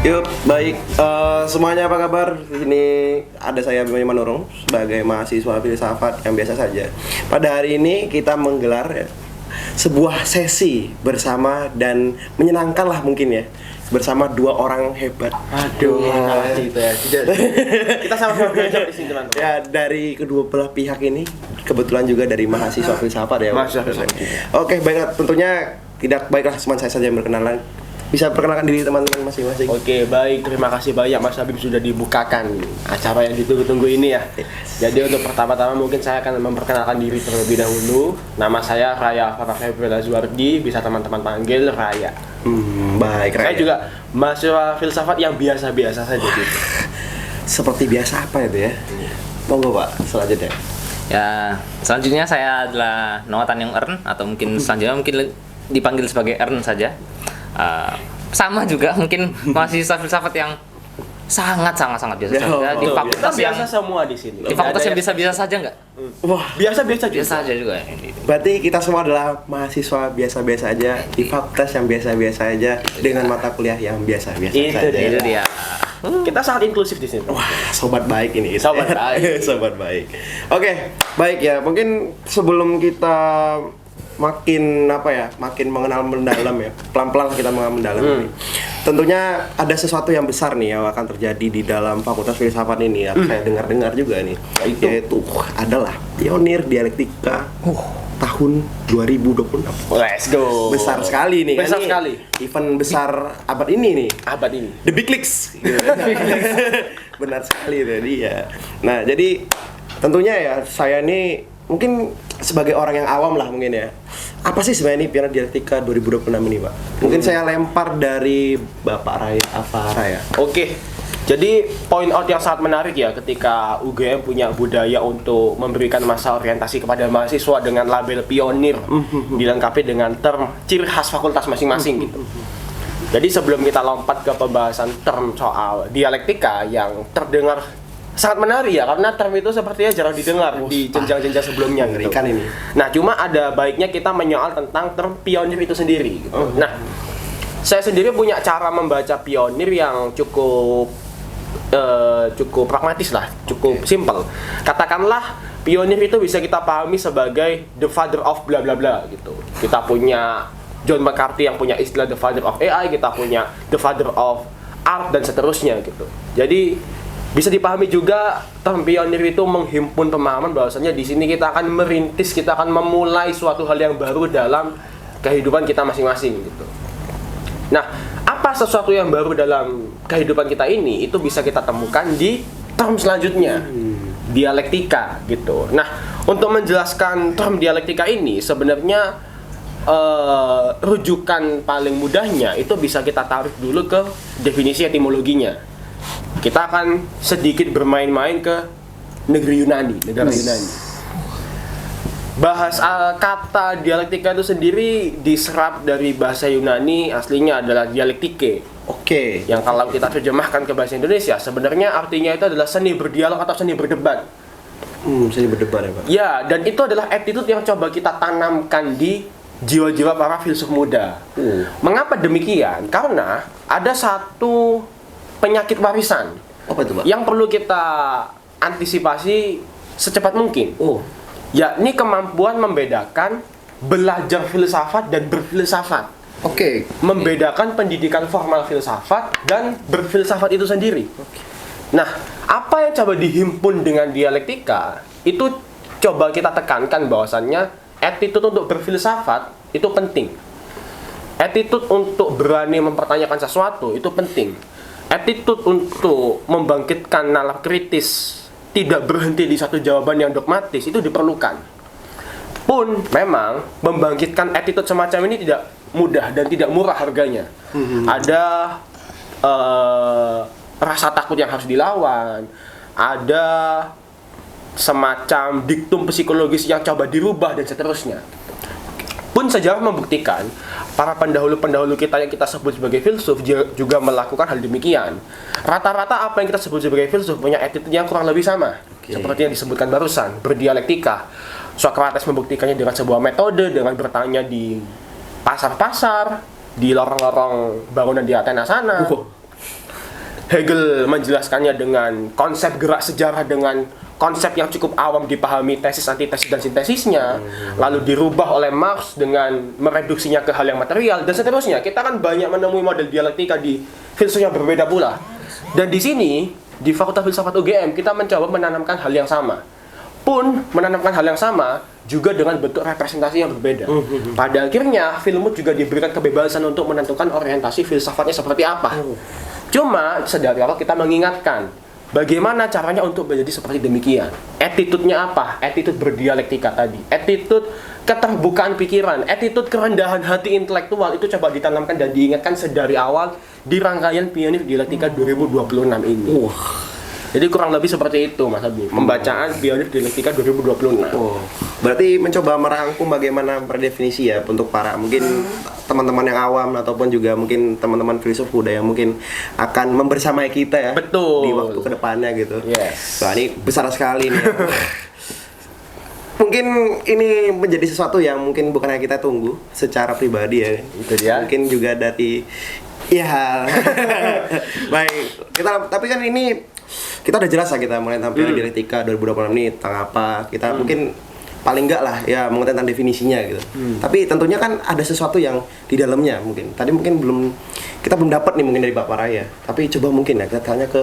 Yuk, baik. Semuanya apa kabar? Di sini ada saya Bima Manurung sebagai mahasiswa filsafat yang biasa saja. Pada hari ini kita menggelar sebuah sesi bersama dan menyenangkan lah mungkin ya, bersama dua orang hebat. Aduh, itu ya. Kita sama-sama belajar di sini, teman-teman. Ya, dari kedua belah pihak ini kebetulan juga dari mahasiswa filsafat ya. Mahasiswa filsafat. Oke, baiklah, tentunya tidak baiklah cuma saya saja yang berkenalan. Bisa perkenalkan diri teman-teman masing-masing. Oke, baik. Terima kasih banyak Mas Habib sudah dibukakan acara yang ditunggu-tunggu ini ya. Jadi untuk pertama-tama mungkin saya akan memperkenalkan diri terlebih dahulu. Nama saya Raya Farafebel Azwardi, bisa teman-teman panggil Raya. Baik, Raya. Saya juga mahasiswa filsafat yang biasa-biasa saja gitu. Seperti biasa apa itu ya? Monggo Pak, selanjutnya. Ya, selanjutnya saya adalah Noah Tanyong Ern, atau mungkin selanjutnya mungkin dipanggil sebagai Ern saja. Sama juga mungkin mahasiswa filsafat yang sangat biasa saja di fakultas yang biasa semua di sini. di fakultas yang biasa saja nggak? Wah, Biasa-biasa juga. Biasa aja juga. berarti kita semua adalah mahasiswa biasa-biasa aja di fakultas yang biasa-biasa aja dengan mata kuliah yang biasa-biasa Itu saja. Itu dia. Kita sangat inklusif di sini. Wah, sobat baik ini. Sobat baik. Sobat baik. Oke, baik ya. Mungkin sebelum kita makin mengenal mendalam ya, pelan-pelan kita mengenal mendalam ini. Tentunya ada sesuatu yang besar nih yang akan terjadi di dalam Fakultas Filsafat ini ya. Saya dengar-dengar juga nih, yaitu adalah pionir dialektika tahun 2026. Let's go. Besar sekali nih. Besar Ini sekali. Event besar abad ini nih. Abad ini. The Big Leaks. Benar sekali tadi ya. Nah, jadi tentunya ya saya ini mungkin sebagai orang yang awam lah mungkin ya. Apa sih sebenarnya ini pionir dialektika 2026 ini, Pak? Mungkin saya lempar dari Bapak Raya Afara ya. Oke. Jadi point out yang sangat menarik ya ketika UGM punya budaya untuk memberikan masa orientasi kepada mahasiswa dengan label pionir dilengkapi dengan term ciri khas fakultas masing-masing gitu. Jadi sebelum kita lompat ke pembahasan term soal dialektika yang terdengar sangat menarik ya, karena term itu sepertinya jarang didengar di jenjang-jenjang sebelumnya gitu. Mengerikan ini. Nah, cuma ada baiknya kita menyoal tentang term pionir itu sendiri gitu. Nah, saya sendiri punya cara membaca pionir yang cukup pragmatis lah, cukup simple. Katakanlah pionir itu bisa kita pahami sebagai the father of bla bla bla gitu. Kita punya John McCarthy yang punya istilah the father of AI, kita punya the father of art dan seterusnya gitu. Jadi bisa dipahami juga term pionir itu menghimpun pemahaman bahwasanya di sini kita akan merintis, kita akan memulai suatu hal yang baru dalam kehidupan kita masing-masing gitu. Nah, apa sesuatu yang baru dalam kehidupan kita ini itu bisa kita temukan di term selanjutnya, dialektika gitu. Nah, untuk menjelaskan term dialektika ini sebenarnya rujukan paling mudahnya itu bisa kita tarik dulu ke definisi etimologinya. Kita akan sedikit bermain-main ke negeri Yunani, negara Yunani. Kata dialektika itu sendiri diserap dari bahasa Yunani, aslinya adalah dialektike. Oke. Yang kalau kita terjemahkan ke bahasa Indonesia, sebenarnya artinya itu adalah seni berdialog atau seni berdebat. Seni berdebat ya, Pak. Ya, dan itu adalah attitude yang coba kita tanamkan di jiwa-jiwa para filsuf muda. Mengapa demikian? Karena ada satu penyakit warisan. Apa itu, Pak? Yang perlu kita antisipasi secepat mungkin. Yakni kemampuan membedakan belajar filsafat dan berfilsafat. Oke. Membedakan pendidikan formal filsafat dan berfilsafat itu sendiri. Nah, apa yang coba dihimpun dengan dialektika itu coba kita tekankan bahwasannya attitude untuk berfilsafat itu penting. Attitude untuk berani mempertanyakan sesuatu itu penting. Attitude untuk membangkitkan nalar kritis, tidak berhenti di satu jawaban yang dogmatis itu diperlukan. Pun memang membangkitkan attitude semacam ini tidak mudah dan tidak murah harganya. Ada rasa takut yang harus dilawan, ada semacam diktum psikologis yang coba dirubah dan seterusnya. Pun sejarah membuktikan para pendahulu-pendahulu kita yang kita sebut sebagai filsuf juga melakukan hal demikian. Rata-rata apa yang kita sebut sebagai filsuf punya attitude yang kurang lebih sama. Seperti yang disebutkan barusan, berdialektika. Socrates membuktikannya dengan sebuah metode, dengan bertanya di pasar-pasar, di lorong-lorong bangunan di Athena sana. Hegel menjelaskannya dengan konsep gerak sejarah dengan konsep yang cukup awam dipahami tesis, antitesis, dan sintesisnya, lalu dirubah oleh Marx dengan mereduksinya ke hal yang material, dan seterusnya. Kita kan banyak menemui model dialektika di filsuf yang berbeda pula. Dan di sini, di Fakultas Filsafat UGM, kita mencoba menanamkan hal yang sama. Pun menanamkan hal yang sama, juga dengan bentuk representasi yang berbeda. Pada akhirnya, Filmut juga diberikan kebebasan untuk menentukan orientasi filsafatnya seperti apa. Cuma sedari awal kita mengingatkan bagaimana caranya untuk menjadi seperti demikian. Attitude-nya apa? Attitude berdialektika tadi. Attitude keterbukaan pikiran, attitude kerendahan hati intelektual itu coba ditanamkan dan diingatkan sedari awal di rangkaian Pionir Dialektika 2026 ini. Jadi kurang lebih seperti itu Mas Abi. Pembacaan Pionir Dialektika 2026. Berarti mencoba merangkum bagaimana berdefinisi ya untuk para mungkin teman-teman yang awam ataupun juga mungkin teman-teman filsuf muda yang mungkin akan membersamai kita ya. Betul. Di waktu kedepannya gitu. Yes. Wah, ini besar sekali nih. Mungkin ini menjadi sesuatu yang mungkin bukan hanya kita tunggu secara pribadi ya. Itu dia. Mungkin juga dari ya. Baik. Tapi kan ini kita udah jelas lah kita mulai tampil dialektika 2026 ini tentang apa. Kita mungkin paling enggak lah ya mengenai tentang definisinya gitu. Tapi tentunya kan ada sesuatu yang di dalamnya mungkin. Tadi mungkin kita belum dapat nih mungkin dari Bapak Raya. Tapi coba mungkin ya kita tanya ke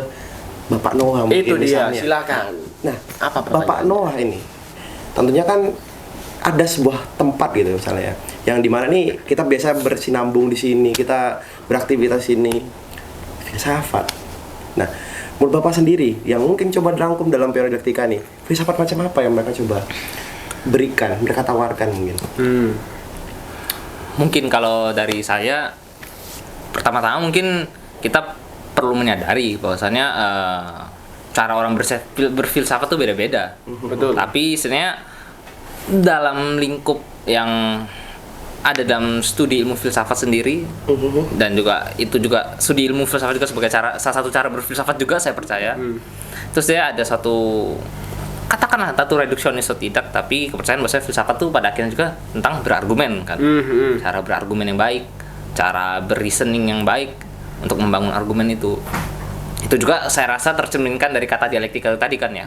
Bapak Noah mungkin Itu dia, misalnya. silakan. Nah, Apa Bapak Noah ini tentunya kan ada sebuah tempat gitu misalnya ya, yang dimana nih kita biasa bersinambung di sini, kita beraktivitas di sini, filsafat. Nah, menurut Bapak sendiri yang mungkin coba dirangkum dalam Pionir Dialektika nih, filsafat macam apa yang mereka coba berikan, mereka tawarkan mungkin? Mungkin kalau dari saya, pertama-tama mungkin kita perlu menyadari bahwasannya cara orang berfilsafat tuh beda-beda. Betul. Tapi sebenarnya dalam lingkup yang ada dalam studi ilmu filsafat sendiri, dan juga itu juga studi ilmu filsafat juga sebagai salah satu cara berfilsafat juga saya percaya. Terus dia ada satu, katakanlah satu reduksionis atau tidak, tapi kepercayaan bahwa filsafat tuh pada akhirnya juga tentang berargumen kan. Cara berargumen yang baik, cara berreasoning yang baik untuk membangun argumen itu juga saya rasa tercerminkan dari kata dialektika tadi kan ya.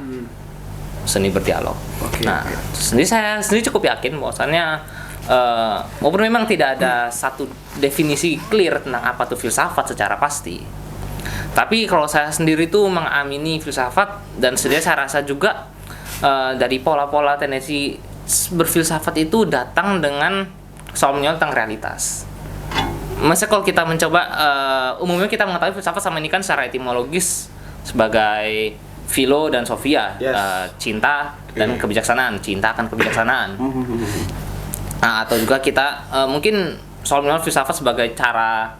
Seni berdialog. Nah, saya sendiri cukup yakin bahwasannya walaupun memang tidak ada satu definisi clear tentang apa tuh filsafat secara pasti, tapi kalau saya sendiri tuh mengamini filsafat, dan sebenarnya saya rasa juga dari pola-pola tendensi berfilsafat itu datang dengan soal menyoal tentang realitas. Masa kalau kita mencoba, umumnya kita mengetahui filsafat sama ini kan secara etimologis sebagai philo dan sophia, cinta dan kebijaksanaan, cinta akan kebijaksanaan. Nah, atau juga kita mungkin soal mengenal filsafat sebagai cara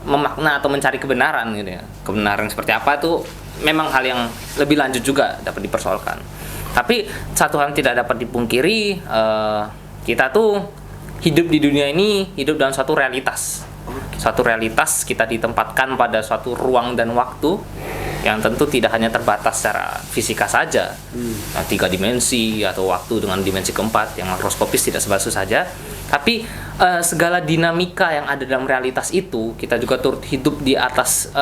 memakna atau mencari kebenaran gitu ya. Kebenaran seperti apa itu memang hal yang lebih lanjut juga dapat dipersoalkan. Tapi satu hal yang tidak dapat dipungkiri, kita tuh hidup di dunia ini hidup dalam suatu realitas. Suatu realitas kita ditempatkan pada suatu ruang dan waktu yang tentu tidak hanya terbatas secara fisika saja, 3 dimensi atau waktu dengan dimensi keempat yang makroskopis tidak sebatas saja, tapi segala dinamika yang ada dalam realitas itu kita juga turut hidup di atas.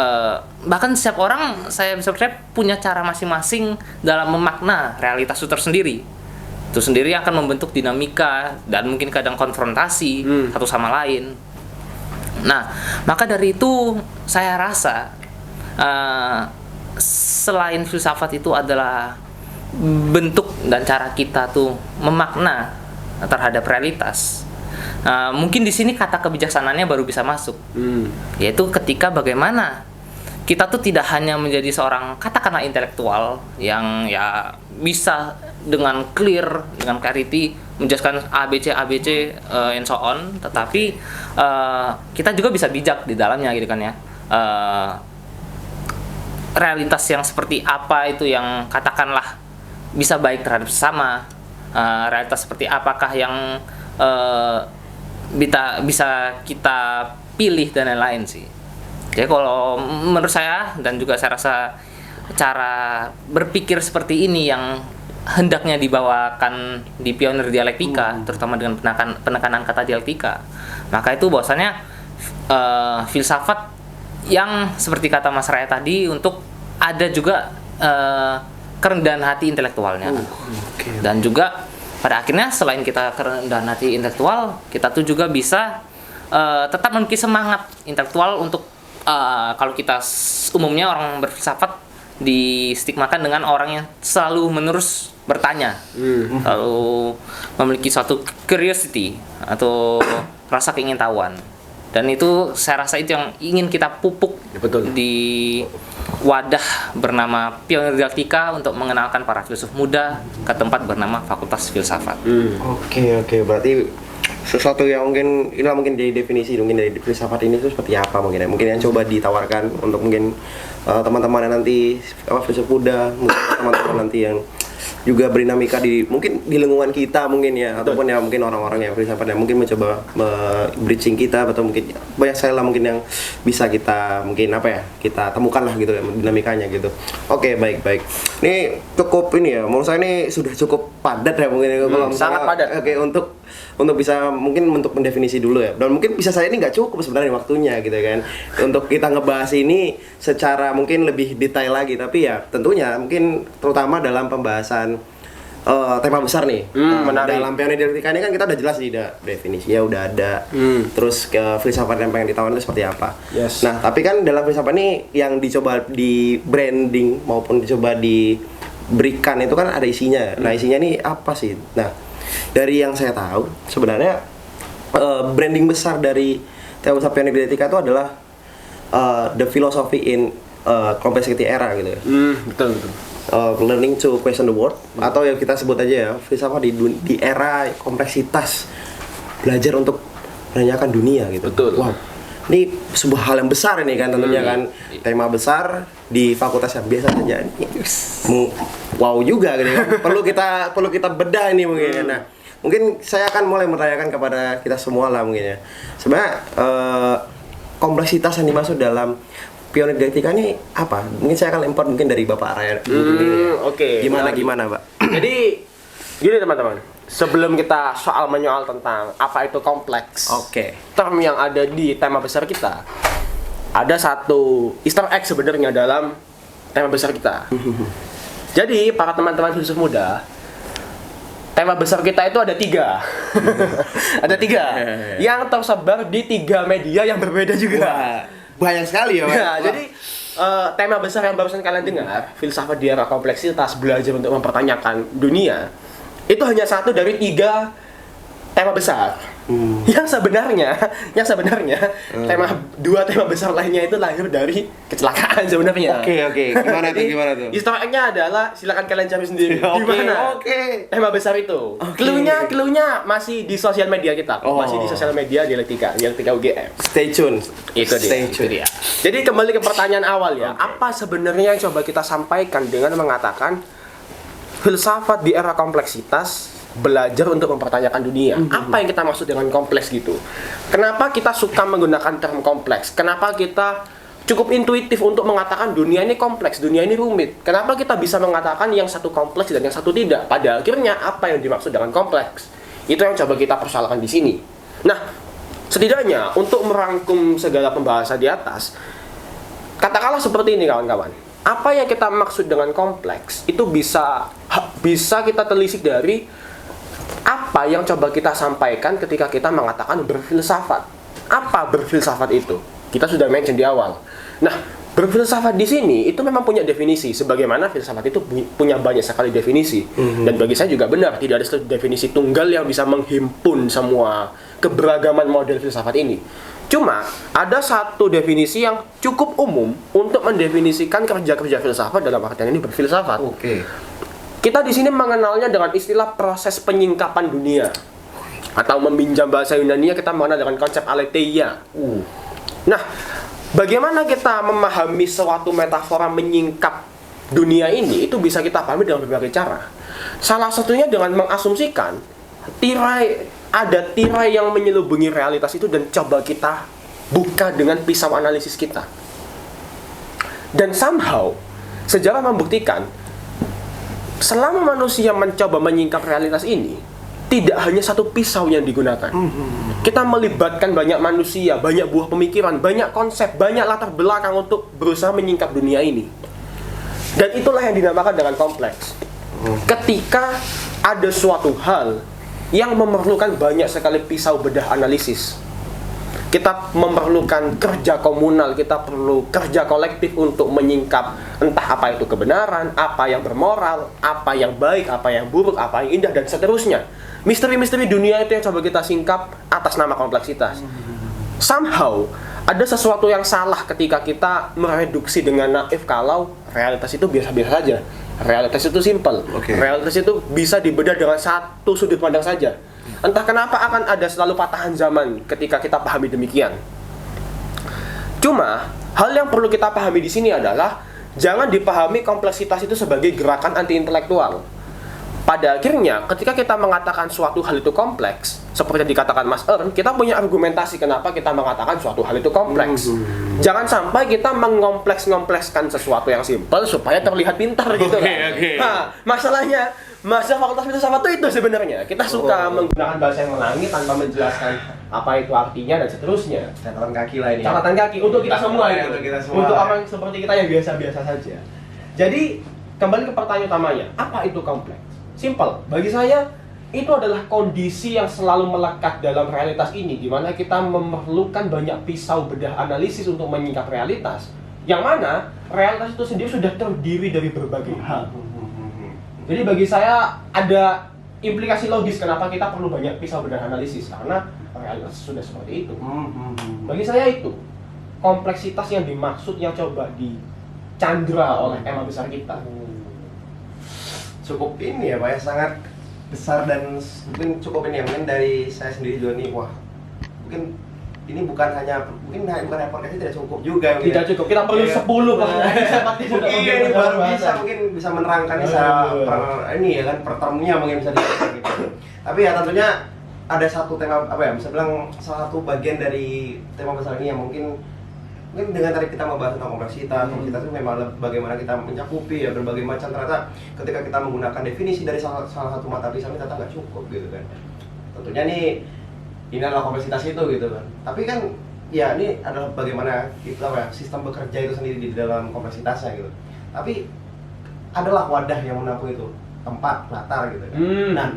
Bahkan setiap orang, saya bisa percaya, punya cara masing-masing dalam memakna realitas itu tersendiri. Itu sendiri akan membentuk dinamika dan mungkin kadang konfrontasi satu sama lain. Nah, maka dari itu saya rasa selain filsafat itu adalah bentuk dan cara kita tuh memakna terhadap realitas. Mungkin di sini kata kebijaksanaannya baru bisa masuk, yaitu ketika bagaimana kita tuh tidak hanya menjadi seorang katakanlah intelektual yang ya bisa dengan clear, dengan clarity menjelaskan ABC and so on, tetapi kita juga bisa bijak di dalamnya gitu kan ya. Realitas yang seperti apa itu yang katakanlah bisa baik terhadap sesama, realitas seperti apakah yang bisa kita pilih dan lain-lain sih. Jadi kalau menurut saya dan juga saya rasa cara berpikir seperti ini yang hendaknya dibawakan di Pionir Dialektika, terutama dengan penekanan kata dialektika, maka itu bahwasanya filsafat yang seperti kata Mas Raya tadi, untuk ada juga kerendahan hati intelektualnya. Dan juga pada akhirnya selain kita kerendahan hati intelektual, kita tuh juga bisa tetap memiliki semangat intelektual untuk kalau kita umumnya orang berfilsafat distigmakan dengan orang yang selalu menerus bertanya, selalu memiliki suatu curiosity atau rasa keingintahuan. Dan itu saya rasa itu yang ingin kita pupuk di wadah bernama Pionir Dialektika untuk mengenalkan para filsuf muda ke tempat bernama Fakultas Filsafat. Oke, berarti sesuatu yang mungkin dari definisi mungkin dari filsafat ini itu seperti apa mungkin ya? Mungkin yang coba ditawarkan untuk mungkin teman-teman yang nanti filsuf muda, teman-teman nanti yang juga berdinamika mungkin di lingkungan kita mungkin ya, ataupun ya mungkin orang-orang yang filsafat yang mungkin mencoba bridging kita, atau mungkin banyak sekali lah mungkin yang bisa kita mungkin kita temukan lah gitu ya dinamikanya gitu. Oke, baik. Ini cukup ini ya, menurut saya ini sudah cukup padat ya mungkin kalau sangat padat. Oke, untuk bisa mungkin untuk mendefinisi dulu ya, dan mungkin bisa saya ini nggak cukup sebenarnya waktunya gitu kan untuk kita ngebahas ini secara mungkin lebih detail lagi, tapi ya tentunya mungkin terutama dalam pembahasan tema besar nih. Dalam Pionir Dialektika ini kan kita udah jelas nih, definisinya udah ada, terus ke filsafat yang pengen ditawarkan itu seperti apa. Nah, tapi kan dalam filsafat ini yang dicoba di branding maupun dicoba diberikan itu kan ada isinya. Nah, isinya ini apa sih? Nah, dari yang saya tahu sebenarnya branding besar dari tema besar Pionir Dialektika itu adalah the philosophy in complexity era gitu ya. Betul. Learning to question the world, atau yang kita sebut aja ya filsafat di era kompleksitas, belajar untuk menanyakan dunia gitu. Betul. Wow, ini sebuah hal yang besar ini kan tentunya kan, tema besar di fakultas yang biasa saja. Wow juga gitu kan. perlu kita bedah ini mungkin. Nah, mungkin saya akan mulai menanyakan kepada kita semua lah mungkin ya. Sebenarnya kompleksitas yang dimaksud dalam Pionir Dialektika ini apa? Mungkin saya akan lempar mungkin dari Bapak Raya. Oke. Gimana Pak? Jadi gini teman-teman, sebelum kita soal menyoal tentang apa itu kompleks, term yang ada di tema besar kita, ada satu Easter egg sebenarnya dalam tema besar kita. Jadi para teman-teman filsuf muda, tema besar kita itu ada 3. Ada 3 yang tersebar di 3 media yang berbeda juga. Wah, banyak sekali ya Pak. Nah, jadi tema besar yang barusan kalian dengar, filsafat di era kompleksitas, belajar untuk mempertanyakan dunia, itu hanya satu dari 3 tema besar. Yang sebenarnya dua tema besar lainnya itu lahir dari kecelakaan sebenarnya. Oke. Gimana tuh? Easter egg-nya adalah silakan kalian cari sendiri. Di mana? Tema besar itu. Clue-nya masih di sosial media kita. Masih di sosial media Dialektika UGM. Stay tune. Itu dia. Jadi kembali ke pertanyaan awal ya. Apa sebenarnya yang coba kita sampaikan dengan mengatakan filsafat di era kompleksitas, belajar untuk mempertanyakan dunia? Apa yang kita maksud dengan kompleks gitu? Kenapa kita suka menggunakan term kompleks? Kenapa kita cukup intuitif untuk mengatakan dunia ini kompleks, dunia ini rumit? Kenapa kita bisa mengatakan yang satu kompleks dan yang satu tidak? Pada akhirnya apa yang dimaksud dengan kompleks? Itu yang coba kita persoalkan di sini. Nah, setidaknya untuk merangkum segala pembahasan di atas, katakanlah seperti ini kawan-kawan. Apa yang kita maksud dengan kompleks itu bisa kita telisik dari apa yang coba kita sampaikan ketika kita mengatakan berfilsafat. Apa berfilsafat itu? Kita sudah mention di awal. Nah, berfilsafat di sini itu memang punya definisi. Sebagaimana filsafat itu punya banyak sekali definisi. Dan bagi saya juga benar, tidak ada definisi tunggal yang bisa menghimpun semua keberagaman model filsafat ini. Cuma ada satu definisi yang cukup umum untuk mendefinisikan kerja-kerja filsafat dalam artian ini berfilsafat. Kita di sini mengenalnya dengan istilah proses penyingkapan dunia, atau meminjam bahasa Yunani kita mengenal dengan konsep aletheia. Nah, bagaimana kita memahami suatu metafora menyingkap dunia ini? Itu bisa kita pahami dengan berbagai cara. Salah satunya dengan mengasumsikan ada tirai yang menyelubungi realitas itu, dan coba kita buka dengan pisau analisis kita. Dan somehow sejarah membuktikan selama manusia mencoba menyingkap realitas ini, tidak hanya satu pisau yang digunakan. Kita melibatkan banyak manusia, banyak buah pemikiran, banyak konsep, banyak latar belakang untuk berusaha menyingkap dunia ini. Dan itulah yang dinamakan dengan kompleks. Ketika ada suatu hal yang memerlukan banyak sekali pisau bedah analisis, kita memerlukan kerja komunal, kita perlu kerja kolektif untuk menyingkap entah apa itu kebenaran, apa yang bermoral, apa yang baik, apa yang buruk, apa yang indah, dan seterusnya. Misteri-misteri dunia itu yang coba kita singkap atas nama kompleksitas. Somehow, ada sesuatu yang salah ketika kita mereduksi dengan naif kalau realitas itu biasa-biasa saja. Realitas itu simple. Realitas itu bisa dibedah dengan satu sudut pandang saja. Entah kenapa akan ada selalu patahan zaman ketika kita pahami demikian. Cuma, hal yang perlu kita pahami di sini adalah jangan dipahami kompleksitas itu sebagai gerakan anti-intelektual. Pada akhirnya, ketika kita mengatakan suatu hal itu kompleks, seperti yang dikatakan Mas Ern, kita punya argumentasi kenapa kita mengatakan suatu hal itu kompleks. Jangan sampai kita mengompleks-ngomplekskan sesuatu yang simpel supaya terlihat pintar gitu kan. Nah, masalahnya, masalah fakultas filsafat itu sebenarnya. Kita suka menggunakan bahasa yang melangi tanpa menjelaskan apa itu artinya dan seterusnya. Catatan kaki lah ini. Catatan kaki untuk kita semua itu. Untuk kita semua. Untuk orang seperti kita yang biasa-biasa saja. Jadi, kembali ke pertanyaan utamanya, apa itu kompleks? Simple. Bagi saya, itu adalah kondisi yang selalu melekat dalam realitas ini, di mana kita memerlukan banyak pisau bedah analisis untuk menyingkap realitas. Yang mana realitas itu sendiri sudah terdiri dari berbagai hal. Jadi bagi saya ada implikasi logis kenapa kita perlu banyak pisau bedah analisis, karena realitas sudah seperti itu. Bagi saya itu kompleksitas yang dimaksud yang coba dicandra oleh tema besar kita. Cukup ini ya Pak ya, sangat besar dan mungkin cukup ini ya, mungkin dari saya sendiri juga nih, wah mungkin ini bukan hanya podcast tidak cukup juga. Tidak cukup, kita perlu 10 mungkin baru bisa menerangkan ini ya kan, per termnya mungkin bisa dikatakan gitu. Tapi ya tentunya ada satu tema apa ya, bisa bilang salah satu bagian dari tema besar ini yang mungkin dengan tadi kita membahas tentang kompleksitas itu memang bagaimana kita mencakupi ya berbagai macam, ternyata ketika kita menggunakan definisi dari salah satu mata pisau ini ternyata nggak cukup gitu kan. Tentunya ini adalah kompleksitas itu gitu kan. Tapi kan ya ini adalah bagaimana kita sistem bekerja itu sendiri di dalam kompleksitasnya gitu. Tapi adalah wadah yang menampung itu, tempat, latar gitu kan. Nah,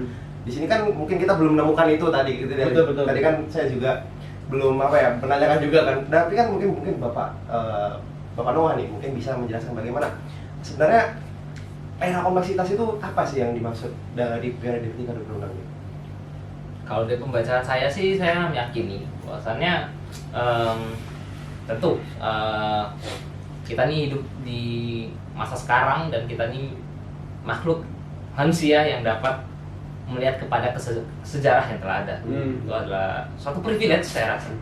di sini kan mungkin kita belum menemukan itu tadi gitu. Betul. Tadi kan saya juga belum menanyakan juga kan. Tapi kan mungkin Bapak Noah nih mungkin bisa menjelaskan bagaimana sebenarnya era kompleksitas itu apa sih yang dimaksud dari Dialektika 26 ini? Kalau dari pembacaan saya sih, saya meyakini bahwasannya tentu kita nih hidup di masa sekarang dan kita nih makhluk manusia yang dapat melihat kepada sejarah yang telah ada. Itu adalah suatu privilege saya rasa.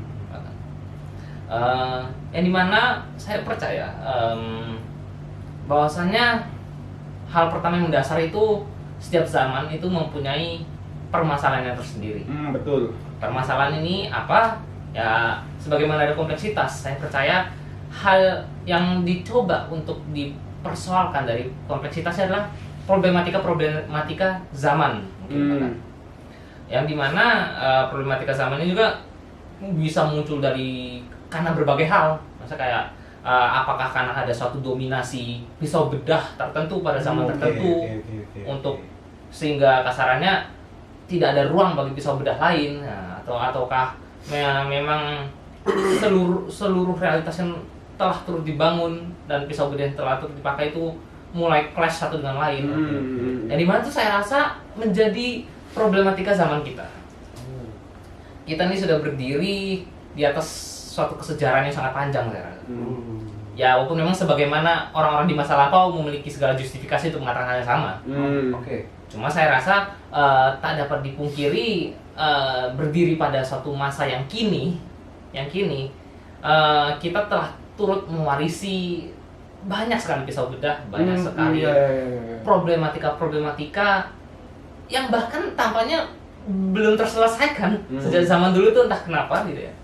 Yang dimana saya percaya bahwasannya hal pertama yang mendasar itu setiap zaman itu mempunyai permasalahan yang tersendiri. Betul. Permasalahan ini apa? Ya, sebagaimana ada kompleksitas, saya percaya hal yang dicoba untuk dipersoalkan dari kompleksitasnya adalah problematika zaman. Yang dimana problematika zaman ini juga bisa muncul dari karena berbagai hal. Masa kayak apakah karena ada suatu dominasi pisau bedah tertentu pada zaman tertentu untuk sehingga kasarannya tidak ada ruang bagi pisau bedah lain, ataukah memang seluruh realitas yang telah turut dibangun dan pisau bedah yang telah turut dipakai itu mulai clash satu dengan lain. Yang dimana itu saya rasa menjadi problematika zaman kita. Kita ini sudah berdiri di atas suatu kesejarahan yang sangat panjang, saya rasa. Ya, walaupun memang sebagaimana orang-orang di masa lampau memiliki segala justifikasi untuk mengatakan hal yang sama. Cuma saya rasa tak dapat dipungkiri berdiri pada suatu masa yang kini kita telah turut mewarisi banyak sekali pisau bedah, banyak sekali problematika yang bahkan tampaknya belum terselesaikan sejak zaman dulu tuh, entah kenapa gitu ya.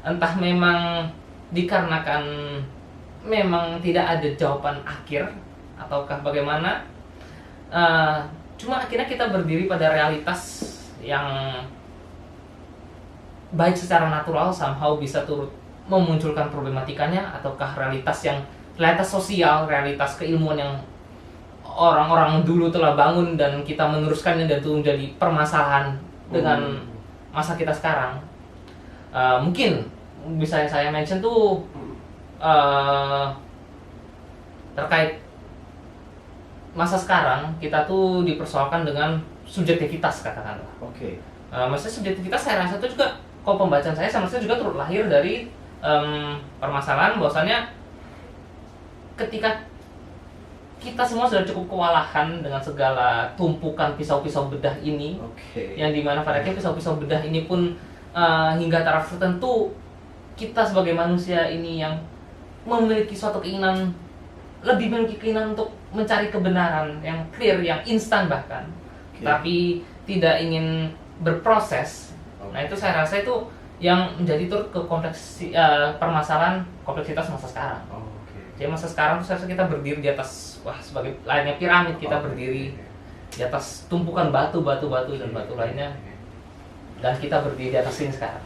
Entah memang dikarenakan memang tidak ada jawaban akhir ataukah bagaimana. Cuma akhirnya kita berdiri pada realitas yang baik secara natural somehow bisa turut memunculkan problematikanya, ataukah realitas sosial, realitas keilmuan yang orang-orang dulu telah bangun dan kita meneruskannya dan itu menjadi permasalahan dengan masa kita sekarang. Mungkin bisa saya mention tuh terkait masa sekarang kita tuh dipersoalkan dengan subjektivitas katakanlah. Oke. Maksudnya subjektivitas saya rasa itu juga, kalau pembacaan saya sama sekali juga turut lahir dari permasalahan bahwasannya ketika kita semua sudah cukup kewalahan dengan segala tumpukan pisau-pisau bedah ini, yang dimana pada akhirnya pisau-pisau bedah ini pun hingga taraf tertentu kita sebagai manusia ini yang memiliki suatu keinginan, lebih memiliki keinginan untuk mencari kebenaran yang clear, yang instan bahkan, tapi tidak ingin berproses. Nah itu saya rasa itu yang menjadi turut ke permasalahan kompleksitas masa sekarang. Jadi masa sekarang tuh saya rasa kita berdiri di atas, sebagai layaknya piramid, kita berdiri di atas tumpukan batu dan batu lainnya, dan kita berdiri di atas ini sekarang.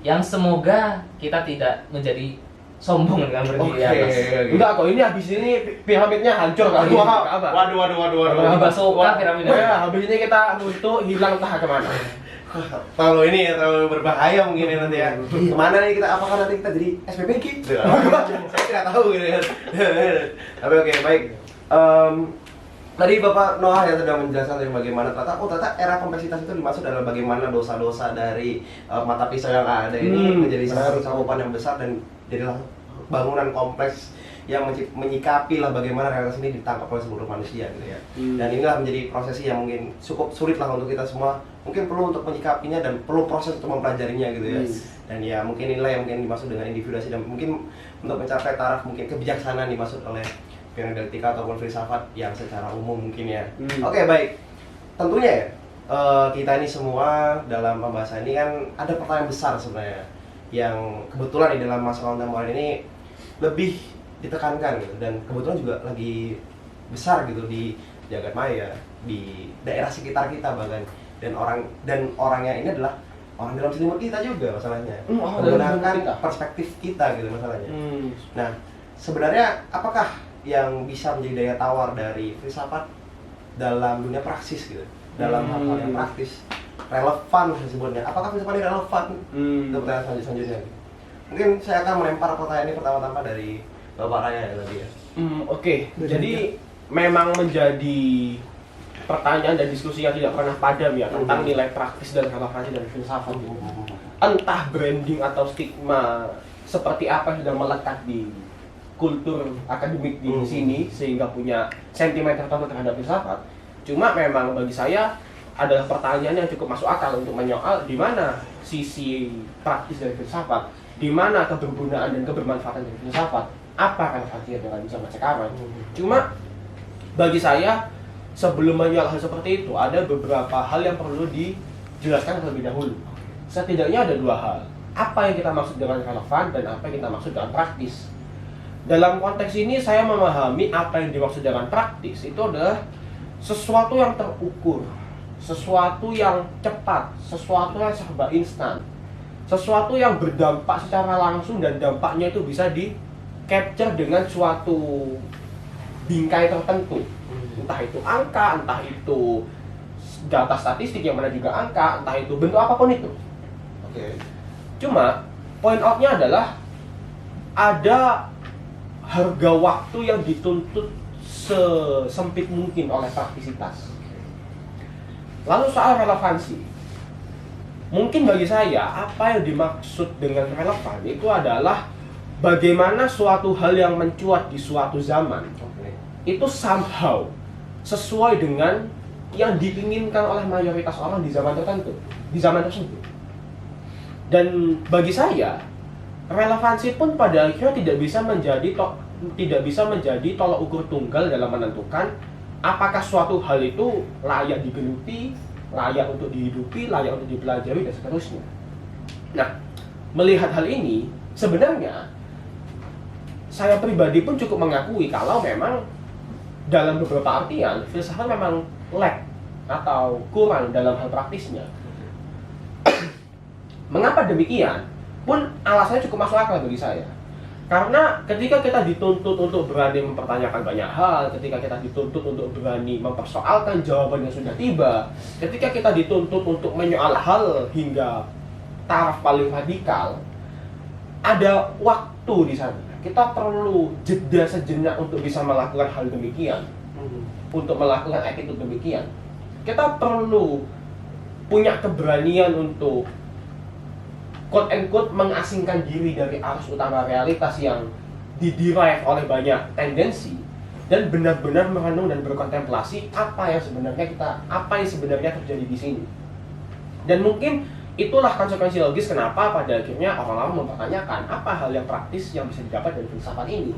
Yang semoga kita tidak menjadi sombong dengan berdiri di atas. Enggak kok, ini habis ini piramidnya hancur kali. Waduh. Basoka piramidnya. Ya, habis ini kita untuk hilang entah kemana. Terlalu ini ya, terlalu berbahaya mungkin ya nanti ya. Kemana nih kita, apakah nanti kita jadi SPBG? Saya tidak tahu gitu ya. Tapi oke, baik. Tadi Bapak Noah yang sedang menjelaskan tentang bagaimana ternyata era kompleksitas itu dimaksud adalah bagaimana dosa-dosa dari mata pisau yang ada ini menjadi satu cakupan yang besar dan jadilah bangunan kompleks yang menyikapi lah bagaimana realitas ini ditangkap oleh seluruh manusia gitu ya. Dan inilah menjadi prosesi yang mungkin cukup sulit lah untuk kita semua, mungkin perlu untuk menyikapinya dan perlu proses untuk mempelajarinya gitu ya. Dan ya mungkin inilah yang mungkin dimaksud dengan individuasi, dan mungkin untuk mencapai taraf mungkin kebijaksanaan dimaksud oleh dialektika ataupun filsafat yang secara umum mungkin ya. Oke, baik. Tentunya ya kita ini semua dalam pembahasan ini kan ada pertanyaan besar sebenarnya yang kebetulan di dalam masalah kontemporer ini lebih ditekankan gitu, dan kebetulan juga lagi besar gitu di jagat maya, di daerah sekitar kita bahkan, dan orangnya ini adalah orang dalam selimut kita juga masalahnya, menggunakan perspektif kita gitu masalahnya. Nah sebenarnya apakah yang bisa menjadi daya tawar dari filsafat dalam dunia praksis gitu, dalam hal-hal yang praktis, relevan disebutnya? Apakah filsafat ini relevan? Itu pertanyaan selanjutnya. Mungkin saya akan melempar pertanyaan ini pertama-tama dari Bapak Raya ya tadi ya. Oke. Jadi memang menjadi pertanyaan dan diskusi yang tidak pernah padam ya tentang nilai praktis dan relevansi dari filsafat. Entah branding atau stigma seperti apa yang sudah melekat di kultur akademik di sini sehingga punya sentimen tertentu terhadap filsafat. Cuma memang bagi saya adalah pertanyaan yang cukup masuk akal untuk menyoal di mana sisi praktis dari filsafat, di mana kebergunaan dan kebermanfaatan dari filsafat, apa relevansinya dengan zaman sekarang. Cuma bagi saya sebelum menyoal hal seperti itu ada beberapa hal yang perlu dijelaskan terlebih dahulu. Setidaknya ada dua hal. Apa yang kita maksud dengan relevan dan apa yang kita maksud dengan praktis. Dalam konteks ini saya memahami apa yang dimaksud dengan praktis itu adalah sesuatu yang terukur, sesuatu yang cepat, sesuatu yang serba instan, sesuatu yang berdampak secara langsung dan dampaknya itu bisa di-capture dengan suatu bingkai tertentu. Entah itu angka, entah itu data statistik yang mana juga angka, entah itu bentuk apapun itu. Cuma point out-nya adalah ada harga waktu yang dituntut sesempit mungkin oleh praktisitas. Lalu soal relevansi, mungkin bagi saya apa yang dimaksud dengan relevan itu adalah bagaimana suatu hal yang mencuat di suatu zaman itu somehow sesuai dengan yang diinginkan oleh mayoritas orang di zaman tertentu, di zaman tersebut. Dan bagi saya relevansi pun pada akhirnya tidak bisa menjadi tolak ukur tunggal dalam menentukan apakah suatu hal itu layak digeluti, layak untuk dihidupi, layak untuk dipelajari dan seterusnya. Nah, melihat hal ini sebenarnya saya pribadi pun cukup mengakui kalau memang dalam beberapa artian filsafat memang lag atau kurang dalam hal praktisnya. Mengapa demikian? Pun alasannya cukup masuk akal bagi saya. Karena ketika kita dituntut untuk berani mempertanyakan banyak hal, ketika kita dituntut untuk berani mempersoalkan jawaban yang sudah tiba, ketika kita dituntut untuk menyoal hal hingga taraf paling radikal, ada waktu di sana. Kita perlu jeda sejenak untuk bisa melakukan hal demikian, untuk melakukan attitude demikian. Kita perlu punya keberanian untuk quote and quote mengasingkan diri dari arus utama realitas yang diderive oleh banyak tendensi dan benar-benar merenung dan berkontemplasi apa yang sebenarnya terjadi di sini. Dan mungkin itulah konsekuensi logis kenapa pada akhirnya orang-orang mempertanyakan apa hal yang praktis yang bisa didapat dari filsafat ini.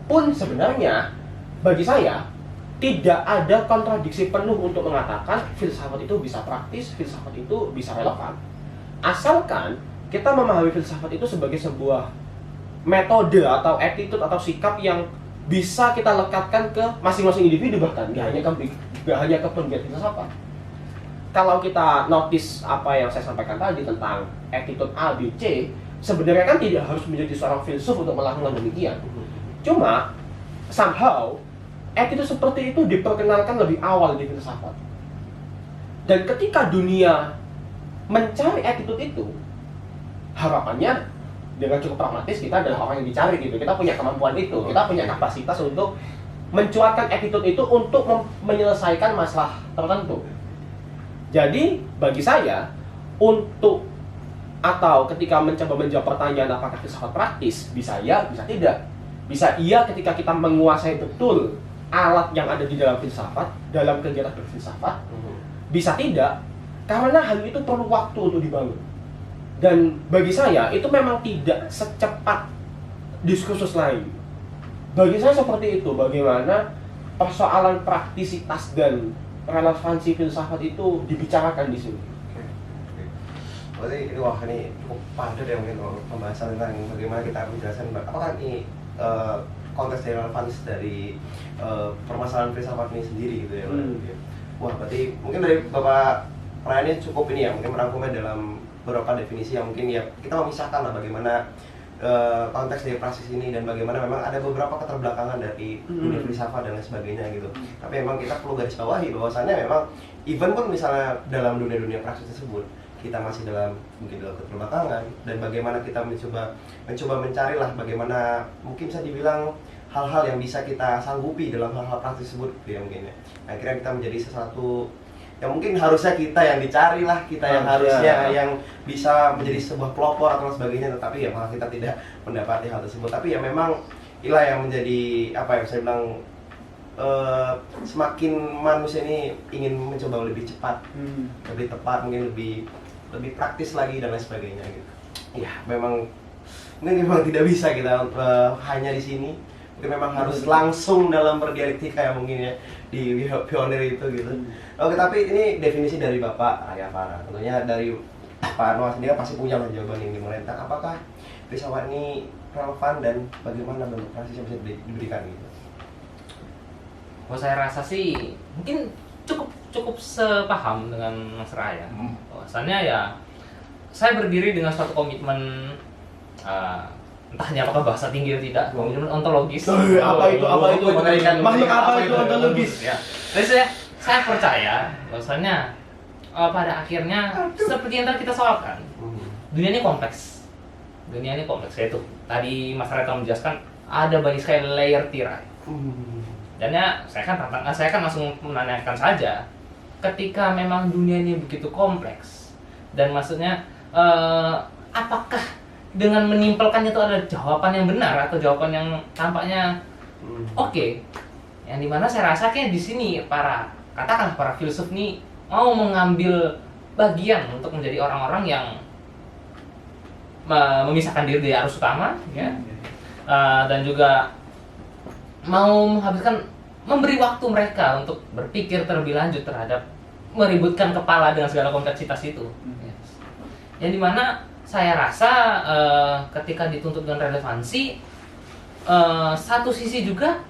Pun sebenarnya bagi saya tidak ada kontradiksi penuh untuk mengatakan filsafat itu bisa praktis, filsafat itu bisa relevan. Asalkan kita memahami filsafat itu sebagai sebuah metode atau attitude atau sikap yang bisa kita lekatkan ke masing-masing individu, bahkan nggak hanya ke penggiat filsafat. Kalau kita notice apa yang saya sampaikan tadi tentang attitude A, B, C, sebenarnya kan tidak harus menjadi seorang filsuf untuk melakukan demikian. Cuma somehow attitude seperti itu diperkenalkan lebih awal di filsafat. Dan ketika dunia mencari attitude itu, harapannya dengan cukup pragmatis kita adalah orang yang dicari gitu. Kita punya kemampuan itu, kita punya kapasitas untuk mencuatkan attitude itu untuk menyelesaikan masalah tertentu. Jadi bagi saya untuk atau ketika mencoba menjawab pertanyaan apakah filsafat praktis, bisa ya, bisa tidak. Bisa iya ketika kita menguasai betul alat yang ada di dalam filsafat, dalam kegiatan berfilsafat. Bisa tidak, karena hal itu perlu waktu untuk dibangun. Dan bagi saya itu memang tidak secepat diskursus lain. Bagi saya seperti itu, bagaimana persoalan praktisitas dan relevansi filsafat itu dibicarakan di sini. Berarti ini wah ini cukup padat ya mungkin pembahasan tentang bagaimana kita menjelaskan apakah ini konteks relevansi dari permasalahan filsafat ini sendiri gitu ya. Wah berarti mungkin dari Bapak Ryan cukup ini ya, mungkin merangkumnya dalam beberapa definisi yang mungkin ya kita memisahkan lah bagaimana konteks dari praxis ini dan bagaimana memang ada beberapa keterbelakangan dari dunia filsafat dan lain sebagainya gitu. Tapi memang kita perlu garis bawahi bahwasannya memang even pun misalnya dalam dunia praxis tersebut kita masih mungkin dalam keterbelakangan dan bagaimana kita mencoba mencari lah bagaimana mungkin bisa dibilang hal-hal yang bisa kita sanggupi dalam hal-hal praktis tersebut gitu ya mungkin ya. Akhirnya kita menjadi sesuatu yang mungkin harusnya kita yang dicari lah, kita yang harusnya yang bisa menjadi sebuah pelopor atau sebagainya, tetapi ya malah kita tidak mendapati hal tersebut. Tapi ya memang inilah yang menjadi apa yang saya bilang semakin manusia ini ingin mencoba lebih cepat, lebih tepat, mungkin lebih praktis lagi dan lain sebagainya gitu. Ya memang tidak bisa kita hanya di sini. Mungkin memang harus langsung dalam berdialektika ya mungkin ya di pionir itu gitu. Oke, tapi ini definisi dari Bapak Arya Farah. Tentunya dari Pak Noah sendiri pasti punya lah jawaban yang dimulai tentang apakah filsafat ini relevan dan bagaimana bentuk praktis yang bisa diberikan gitu. Kalau saya rasa sih mungkin cukup sepaham dengan Mas Raya. Bahwasannya ya saya berdiri dengan suatu komitmen entahnya apakah bahasa tinggi atau tidak, komitmen ontologis. Apa itu Makhluk apa itu ontologis? Ya. Jadi saya percaya bahwasannya pada akhirnya seperti yang tadi kita soalkan, dunia ini kompleks. Yaitu tadi Mas Raya menjelaskan ada banyak sekali layer tirai. Dan ya saya kan langsung menanyakan saja, ketika memang dunia ini begitu kompleks dan maksudnya apakah dengan menimpalkannya itu ada jawaban yang benar atau jawaban yang tampaknya oke. Yang dimana saya rasa kayak di sini para filsuf nih mau mengambil bagian untuk menjadi orang-orang yang memisahkan diri dari arus utama, ya, dan juga mau memberi waktu mereka untuk berpikir terlebih lanjut terhadap meributkan kepala dengan segala kompleksitas itu. Yang dimana saya rasa ketika dituntut dengan relevansi, satu sisi juga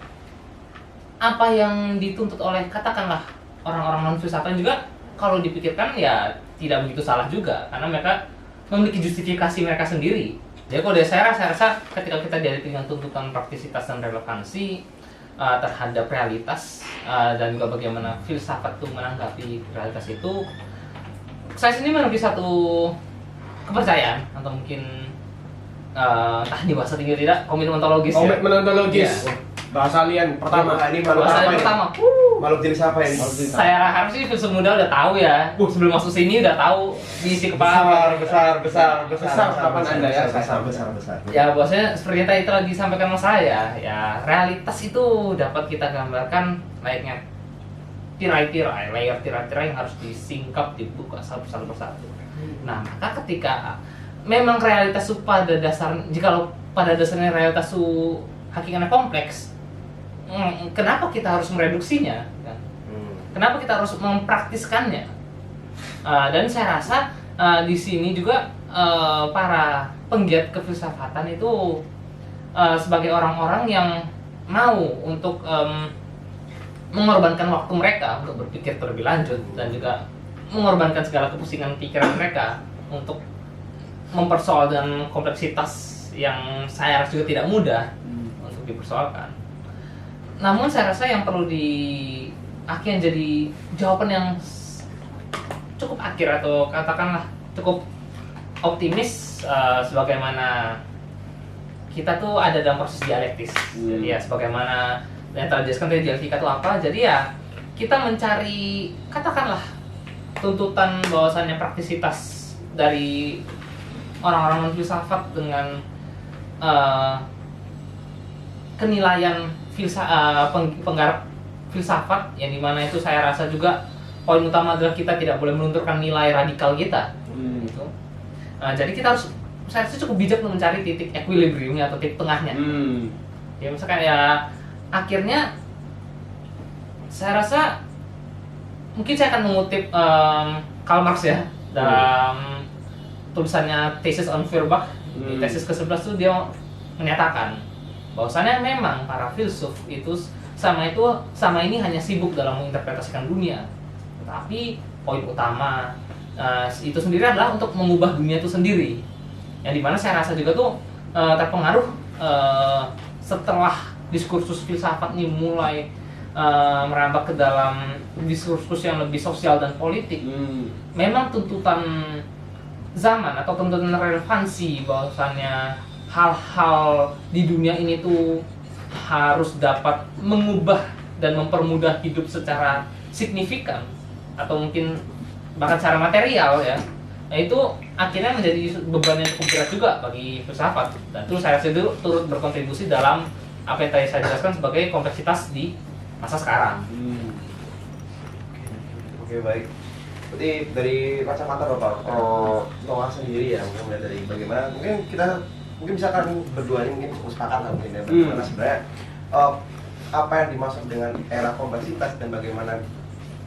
apa yang dituntut oleh katakanlah orang-orang non filsafat juga kalau dipikirkan ya tidak begitu salah juga, karena mereka memiliki justifikasi mereka sendiri. Jadi kalau dari saya rasa ketika kita dihadapkan dengan tuntutan praktisitas dan relevansi terhadap realitas dan juga bagaimana filsafat itu menanggapi realitas itu, saya sendiri memiliki satu kepercayaan atau mungkin entah di bahasa tinggi tidak, komitmen ontologis. Komitmen ontologis. Iya. Bahasa alien pertama. Ini makhluk Bahasa apa yang ini? pertama. Makhluk jenis apa ini? Saya harap sih filsuf muda udah tahu ya. Sebelum masuk sini udah tahu di isi kepala. Besar harapan Anda ya. besar. Ya bahwasanya seperti yang tadi telah disampaikan Mas saya, ya realitas itu dapat kita gambarkan layaknya tirai-tirai, layer tirai-tirai yang harus disingkap, dibuka satu persatu. Nah, maka ketika memang realitas itu pada dasar, jikalau pada dasarnya realitas itu hakikatnya kompleks, kenapa kita harus mereduksinya? Kan? Kenapa kita harus mempraktiskannya? Dan saya rasa di sini juga para penggiat kefilsafatan itu sebagai orang-orang yang mau untuk mengorbankan waktu mereka untuk berpikir terlebih lanjut dan juga mengorbankan segala kepusingan pikiran mereka untuk mempersoal dan kompleksitas yang saya rasa juga tidak mudah untuk dipersoalkan. Namun saya rasa yang perlu akhirnya jadi jawaban yang cukup akhir atau katakanlah cukup optimis, sebagaimana kita tuh ada dalam proses dialektis. Jadi ya sebagaimana yang telah dijelaskan tadi dialektika itu apa. Jadi ya kita mencari katakanlah tuntutan bahwasannya praktisitas dari orang-orang non filsafat dengan kenilaian penggarap filsafat yang dimana itu saya rasa juga poin utama adalah kita tidak boleh melunturkan nilai radikal kita. Gitu. Jadi kita harus, saya rasa cukup bijak untuk mencari titik equilibriumnya atau titik tengahnya. Ya misalkan ya akhirnya saya rasa mungkin saya akan mengutip Karl Marx ya dalam tulisannya Thesis on Feuerbach. Di tesis ke-11 itu dia menyatakan bahwasannya memang para filsuf itu sama ini hanya sibuk dalam menginterpretasikan dunia, tetapi poin utama itu sendiri adalah untuk mengubah dunia itu sendiri, yang dimana saya rasa juga tuh terpengaruh setelah diskursus filsafat ini mulai merambah ke dalam diskursus yang lebih sosial dan politik. Memang tuntutan zaman atau tuntutan relevansi bahwasannya hal-hal di dunia ini tuh harus dapat mengubah dan mempermudah hidup secara signifikan atau mungkin bahkan secara material ya. Nah itu akhirnya menjadi beban yang cukup berat juga bagi filsafat, dan itu saya rasa itu turut berkontribusi dalam apa yang tadi saya jelaskan sebagai kompleksitas di masa sekarang. Oke, baik. Berarti dari kacamata Bapak Noah sendiri ya, mungkin dari bagaimana mungkin misalkan berdua ini mungkin sepakat lah mungkin ya, bagaimana sebenarnya apa yang dimaksud dengan era kompleksitas dan bagaimana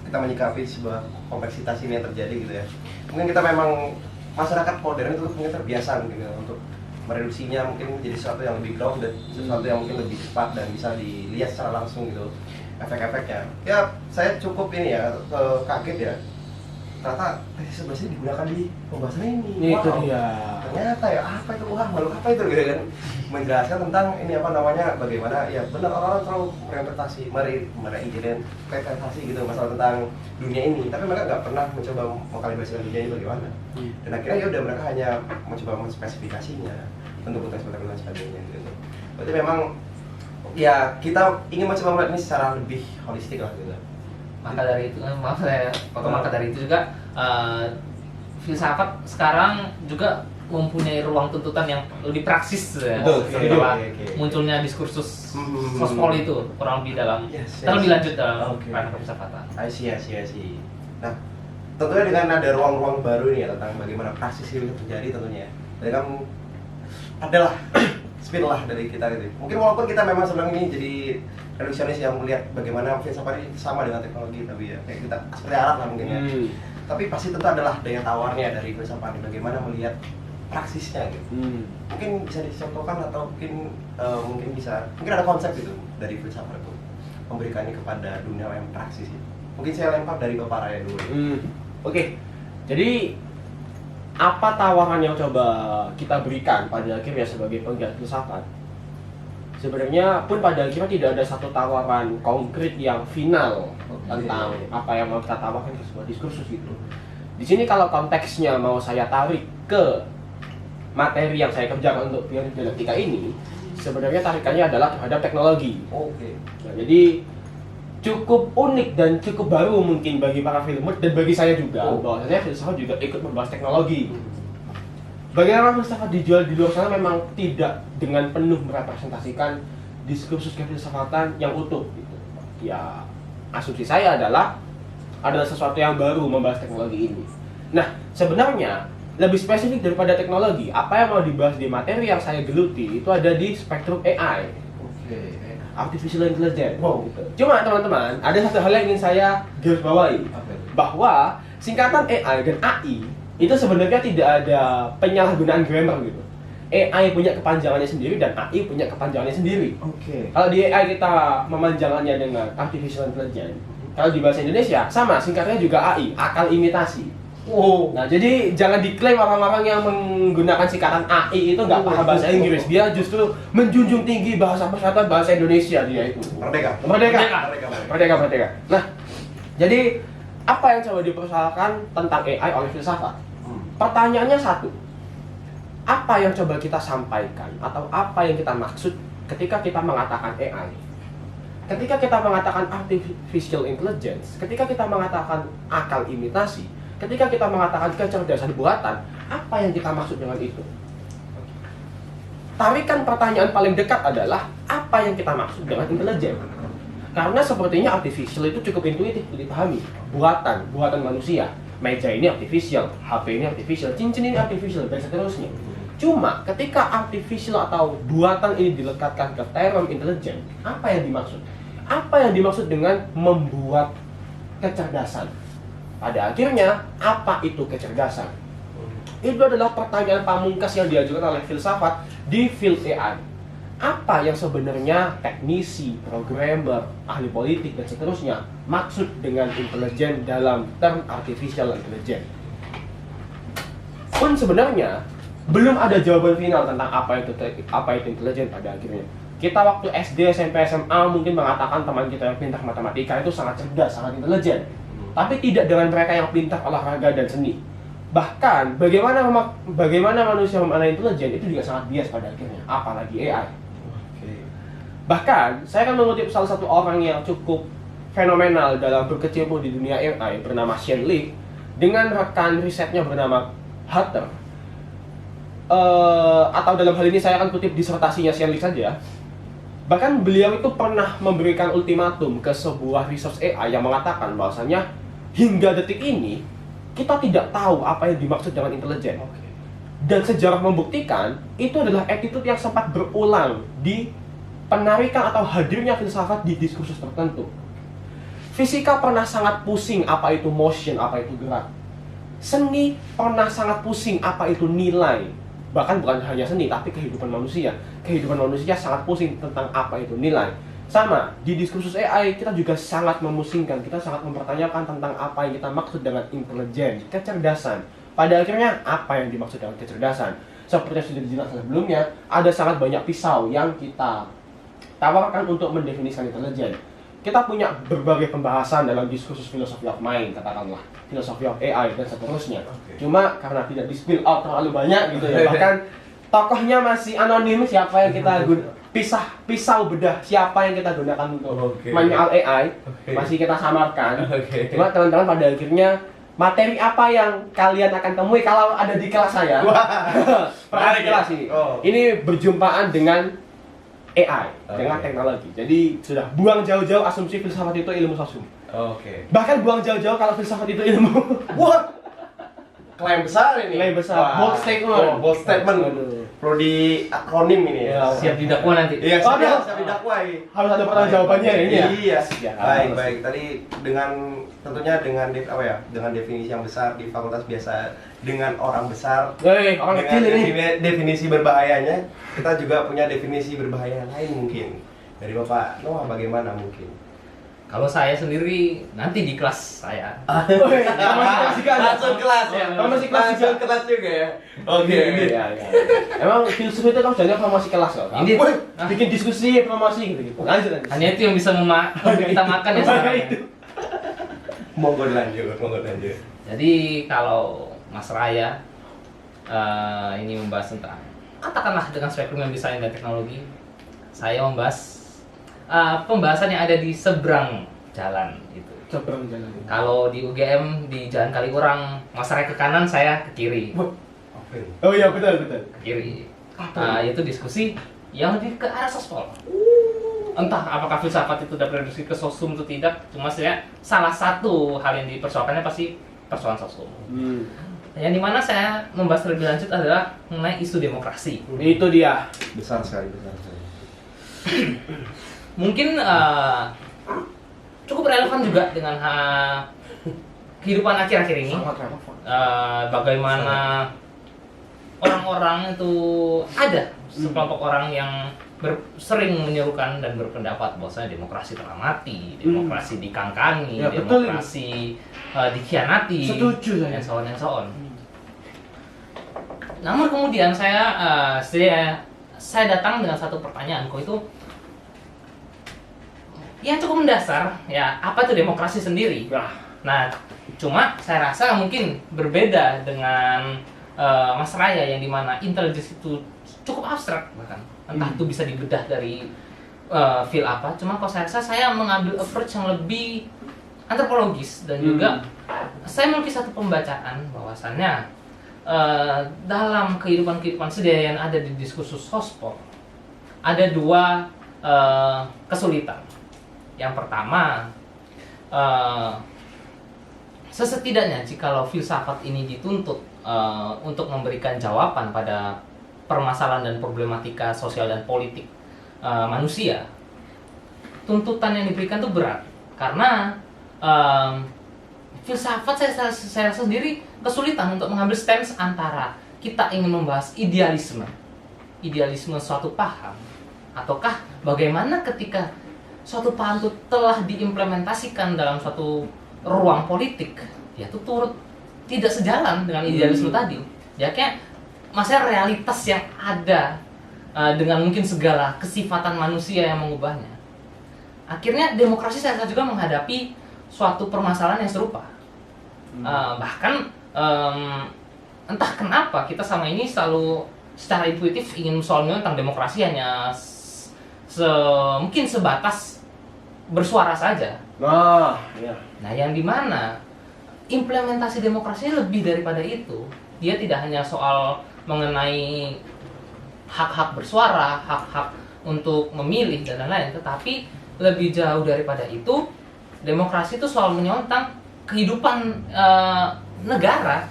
kita menyikapi sebuah kompleksitas ini yang terjadi gitu ya. Mungkin kita memang masyarakat modern itu mungkin terbiasa mungkin ya, untuk mereduksinya mungkin menjadi sesuatu yang lebih grounded, sesuatu yang mungkin lebih cepat dan bisa dilihat secara langsung gitu efek-efeknya. Ya saya cukup ini ya kaget ya, ternyata tesis 11 ini digunakan di pembahasan ini. Itu dia. Ternyata ya apa itu, wah makhluk apa itu gitu kan, menjelaskan tentang ini apa namanya, bagaimana ya benar orang selalu interpretasi gitu masalah tentang dunia ini, tapi mereka nggak pernah mencoba mengkalibrasikan dunia ini bagaimana. Dan akhirnya ya udah mereka hanya mencoba menspesifikasinya, bentuk-bentuk seperti dan sebagainya gitu. Berarti memang ya kita ingin mencoba melihat ini secara lebih holistik lah gitu. Maka dari itu, maka dari itu juga filsafat sekarang juga mempunyai ruang tuntutan yang lebih praksis ya. Setelah munculnya diskursus sospol itu kurang lebih dalam terlebih lanjut dalam ranah filsafatan. I see. Nah, tentunya dengan ada ruang-ruang baru ini ya tentang bagaimana praksis itu terjadi tentunya. Jadi kan adalah spill lah dari kita gitu. Mungkin walaupun kita memang senang ini jadi reduksionis yang melihat bagaimana filsafat ini sama dengan teknologi, tapi ya kayak kita seperti Arab lah mungkin ya. Tapi pasti tentu adalah daya tawarnya dari filsafat, bagaimana melihat praksisnya gitu. Mungkin bisa dicontohkan atau mungkin mungkin ada konsep gitu dari filsafat itu memberikannya kepada dunia yang praksis itu. Mungkin saya lempar dari Bapak Raya dulu. Oke. Jadi apa tawaran yang coba kita berikan pada akhirnya sebagai penggiat filsafat? Sebenarnya pun pada akhirnya tidak ada satu tawaran konkret yang final tentang apa yang mau kita tawarkan ke sebuah diskursus gitu. Di sini kalau konteksnya mau saya tarik ke materi yang saya kerjakan untuk teori dialektika ini, sebenarnya tarikannya adalah terhadap teknologi. Oke. Nah, jadi cukup unik dan cukup baru mungkin bagi para filmers dan bagi saya juga bahwasanya filsafat juga ikut membahas teknologi. Bagaimana filsafat dijual di luar sana memang tidak dengan penuh merepresentasikan diskursus kefilsafatan yang utuh gitu. Ya, asumsi saya adalah sesuatu yang baru membahas teknologi ini. Nah, sebenarnya lebih spesifik daripada teknologi, apa yang mau dibahas di materi yang saya geluti itu ada di spektrum AI. Artificial Intelligence. Gitu. Cuma teman-teman, ada satu hal yang ingin saya garis bawahi, bahwa singkatan AI dan AI itu sebenarnya tidak ada penyalahgunaan grammar gitu. AI punya kepanjangannya sendiri dan AI punya kepanjangannya sendiri. Kalau di AI kita memanjangannya dengan Artificial Intelligence, kalau di bahasa Indonesia sama singkatnya juga AI, akal imitasi. Nah, jadi jangan diklaim orang-orang yang menggunakan singkatan AI itu nggak paham bahasa Inggris. Dia justru menjunjung tinggi bahasa persatuan bahasa Indonesia dia itu. Merdeka. Nah, jadi apa yang coba dipersoalkan tentang AI oleh filsafat? Pertanyaannya satu. Apa yang coba kita sampaikan atau apa yang kita maksud ketika kita mengatakan AI? Ketika kita mengatakan artificial intelligence, ketika kita mengatakan akal imitasi, ketika kita mengatakan kecerdasan buatan, apa yang kita maksud dengan itu? Tarikan pertanyaan paling dekat adalah apa yang kita maksud dengan intelijen? Karena sepertinya artificial itu cukup intuitif dipahami. Buatan manusia. Meja ini artificial, HP ini artificial, cincin ini artificial, dan seterusnya. Cuma ketika artificial atau buatan ini dilekatkan ke term intelijen, apa yang dimaksud? Apa yang dimaksud dengan membuat kecerdasan? Pada akhirnya, apa itu kecerdasan? Itu adalah pertanyaan pamungkas yang diajukan oleh filsafat di field AI. Apa yang sebenarnya teknisi, programmer, ahli politik, dan seterusnya maksud dengan intelijen dalam term artificial intelligence? Pun sebenarnya belum ada jawaban final tentang apa itu intelijen pada akhirnya. Kita waktu SD, SMP, SMA mungkin mengatakan teman kita yang pintar matematika itu sangat cerdas, sangat intelijen. Tapi tidak dengan mereka yang pintar olahraga dan seni. Bahkan bagaimana manusia memaknai intelijen itu juga sangat bias pada akhirnya, apalagi AI. Bahkan saya akan mengutip salah satu orang yang cukup fenomenal dalam berkecimpung di dunia AI bernama Shane Lee dengan rekan risetnya bernama Hutter. Atau dalam hal ini saya akan kutip disertasinya Shane Lee saja. Bahkan beliau itu pernah memberikan ultimatum ke sebuah resource AI yang mengatakan bahwasanya hingga detik ini kita tidak tahu apa yang dimaksud dengan intelijen. Dan sejarah membuktikan itu adalah attitude yang sempat berulang di penarikan atau hadirnya filsafat di diskursus tertentu. Fisika pernah sangat pusing apa itu motion, apa itu gerak. Seni pernah sangat pusing apa itu nilai. Bahkan bukan hanya seni, tapi kehidupan manusia. Kehidupan manusia sangat pusing tentang apa itu nilai. Sama, di diskursus AI kita juga sangat memusingkan. Kita sangat mempertanyakan tentang apa yang kita maksud dengan intelijen, kecerdasan. Pada akhirnya, apa yang dimaksud dengan kecerdasan? Seperti yang sudah dijelaskan sebelumnya, ada sangat banyak pisau yang kita tawarkan untuk mendefinisikan intelijen. Kita punya berbagai pembahasan dalam diskursus philosophy of mind, katakanlah philosophy of AI dan seterusnya. Cuma karena tidak di spill out terlalu banyak gitu ya, bahkan tokohnya masih anonim siapa yang kita pisau bedah siapa yang kita gunakan untuk menyoal AI masih kita samarkan. Cuma teman-teman pada akhirnya materi apa yang kalian akan temui kalau ada di kelas saya? Di kelas ini. Ini berjumpaan dengan AI, dengan teknologi. Jadi sudah buang jauh-jauh asumsi filsafat itu ilmu sosium. Bahkan buang jauh-jauh kalau filsafat itu ilmu. Klaim besar ini. Klaim besar. Bold statement. Bold statement. Perlu di akronim ini. Siap didakwa nanti. Iya, siap didakwa. Harus ada pertanyaan jawabannya ini ya. Iya. Baik. Tadi tentunya dengan definisi yang besar di fakultas biasa dengan orang besar. Orang kecil ini. Definisi berbahayanya, kita juga punya definisi berbahaya lain mungkin. Dari Bapak Noah bagaimana mungkin? Kalau saya sendiri nanti di kelas saya. Langsung kelas ya. Farmasi kelas juga. Langsung kelas juga ya. Oke. Iya. Emang filsuf itu kan jadinya farmasi kelas kok. Ini Bikin diskusi farmasi gitu. Lanjut. hanya itu yang bisa memberi kita makan ya sekarang. Ya. Monggo lanjut. Jadi kalau Mas Raya ini membahas tentang katakanlah dengan spektrum yang desain dan teknologi, saya membahas pembahasan yang ada di seberang jalan itu. Seberang jalan. Kalau di UGM di Jalan Kaliurang, Mas Raya ke kanan, saya ke kiri. Oh iya betul. Ke kiri. Itu diskusi yang lebih ke arah sospol. Entah apakah filsafat itu dapat reduksi ke sosum atau tidak, cuma saya salah satu hal yang dipersoalkannya pasti persoalan sosum. Yang dimana saya membahas lebih lanjut adalah mengenai isu demokrasi. Itu dia. Besar sekali. Mungkin cukup relevan juga dengan kehidupan akhir-akhir ini. Bagaimana orang-orang itu ada sekelompok orang yang sering menyerukan dan berpendapat bahwasanya demokrasi telah mati, demokrasi dikangkangi, Ya, betul. demokrasi dikhianati, Setuju saya. and so on. Namun kemudian saya datang dengan satu pertanyaan, kok itu yang cukup mendasar, ya apa itu demokrasi sendiri? Nah, cuma saya rasa mungkin berbeda dengan Mas Raya yang dimana intelligence itu cukup abstrak bahkan entah itu bisa dibedah dari feel apa. Cuma kalau saya rasa saya mengambil approach yang lebih antropologis dan juga saya memiliki satu pembacaan bahwasannya dalam kehidupan sedia yang ada di diskursus sospol ada dua kesulitan. Yang pertama, sesetidaknya jikalau filsafat ini dituntut untuk memberikan jawaban pada permasalahan dan problematika sosial dan politik manusia, tuntutan yang diberikan itu berat karena filsafat saya rasa sendiri kesulitan untuk mengambil stance antara kita ingin membahas idealisme suatu paham, ataukah bagaimana ketika suatu paham itu telah diimplementasikan dalam suatu ruang politik, ya itu turut tidak sejalan dengan idealisme tadi. Ya kayak masalah realitas yang ada dengan mungkin segala kesifatan manusia yang mengubahnya. Akhirnya demokrasi saya rasa juga menghadapi suatu permasalahan yang serupa. Bahkan entah kenapa kita sama ini selalu secara intuitif ingin soalnya tentang demokrasi hanya mungkin sebatas bersuara saja. Nah, yang dimana implementasi demokrasi lebih daripada itu. Dia tidak hanya soal mengenai hak-hak bersuara, hak-hak untuk memilih dan lain-lain, tetapi lebih jauh daripada itu, demokrasi itu soal menyontang kehidupan negara.